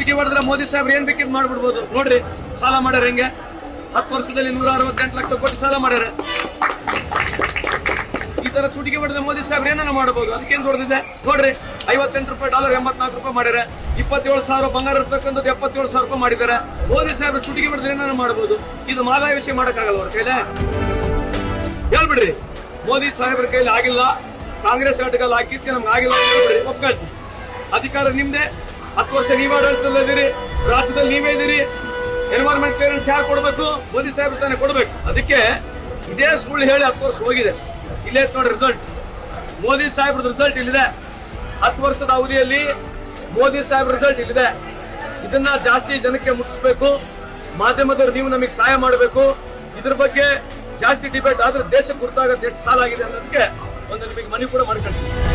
ಚುಟಿಕೆ ಹೊಡೆದ್ರೆ ಮೋದಿ ಸಾಹೇಬ್ರು ಏನ್ ಬೇಕಿದ್ ಮಾಡ್ಬಿಡ್ಬೋದು. ನೋಡ್ರಿ ಸಾಲ ಮಾಡ್ಯಾರ ಹೆಂಗೆ, 10 ವರ್ಷದಲ್ಲಿ 168 ಲಕ್ಷ ಕೋಟಿ ಸಾಲ ಮಾಡ್ಯಾರ. ಈ ತರ ಚುಟಿಕೆ ಹೊಡೆದ ಮೋದಿ ಸಾಹೇಬ್ರು ಏನಾರ ಮಾಡಬಹುದು. ಅದಕ್ಕೇನ್ ದೊಡ್ಡದಿದೆ ನೋಡ್ರಿ. 58 ರೂಪಾಯಿ ಡಾಲರ್ 84 ರೂಪಾಯಿ ಮಾಡ್ಯಾರ. 27,000 ಬಂಗಾರ ಇರ್ತಕ್ಕಂಥದ್ದು 77,000 ರೂಪಾಯಿ ಮಾಡಿದ್ದಾರೆ. ಮೋದಿ ಸಾಹೇಬ್ರು ಚುಟಿಕೆ ಹೊಡೆದ್ರೆ ಏನಾರ ಮಾಡಬಹುದು. ಇದು ಮಾದಾಯ ವಿಷಯ ಮಾಡಕ್ಕಾಗಲ್ಲ ಅವ್ರ ಕೈಲೇ. ಹೇಳ್ಬಿಡ್ರಿ ಮೋದಿ ಸಾಹೇಬ್ರ ಕೈಲಿ ಆಗಿಲ್ಲ, ಕಾಂಗ್ರೆಸ್ ಘಟಕಲ್ಲಿ ಹಾಕಿದ್ಕೆ ನಮ್ಗೆ ಆಗಿಲ್ಲ ಹೇಳ್ಬಿಡ್ರಿ, ಒಪ್ಕೊಳ್ತೀವಿ. ಅಧಿಕಾರ ನಿಮ್ದೆ, 10 ವರ್ಷ ನೀವ್ ಆಡಳಿತದಲ್ಲಿದ್ದೀರಿ, ರಾಜ್ಯದಲ್ಲಿ ನೀವೇ ಇದ್ದೀರಿ. ಎನ್ವೈರನ್ಮೆಂಟ್ ಕ್ಲಿಯರೆನ್ಸ್ ಯಾರು ಕೊಡ್ಬೇಕು? ಮೋದಿ ಸಾಹೇಬ್ರು ತಾನೇ ಕೊಡ್ಬೇಕು. ಅದಕ್ಕೆ ಇದೇ ಸುಳ್ಳು ಹೇಳಿ 10 ವರ್ಷ ಹೋಗಿದೆ. ಇಲ್ಲೇ ನೋಡಿ ರಿಸಲ್ಟ್, ಮೋದಿ ಸಾಹೇಬ್ರ ರಿಸಲ್ಟ್ ಇಲ್ಲಿದೆ. 10 ವರ್ಷದ ಅವಧಿಯಲ್ಲಿ ಮೋದಿ ಸಾಹೇಬ್ ರಿಸಲ್ಟ್ ಇಲ್ಲಿದೆ. ಇದನ್ನ ಜಾಸ್ತಿ ಜನಕ್ಕೆ ಮುಟ್ಟಿಸ್ಬೇಕು. ಮಾಧ್ಯಮದವರು ನೀವು ನಮಗೆ ಸಹಾಯ ಮಾಡಬೇಕು. ಇದ್ರ ಬಗ್ಗೆ ಜಾಸ್ತಿ ಡಿಬೇಟ್ ಆದ್ರೆ ದೇಶಕ್ಕೆ ಗೊತ್ತಾಗುತ್ತೆ ಎಷ್ಟು ಸಾಲ ಆಗಿದೆ ಅನ್ನೋದಕ್ಕೆ ಒಂದು ನಿಮಗೆ ಮನವಿ ಕೂಡ ಮಾಡ್ಕೊಳ್ತೀವಿ.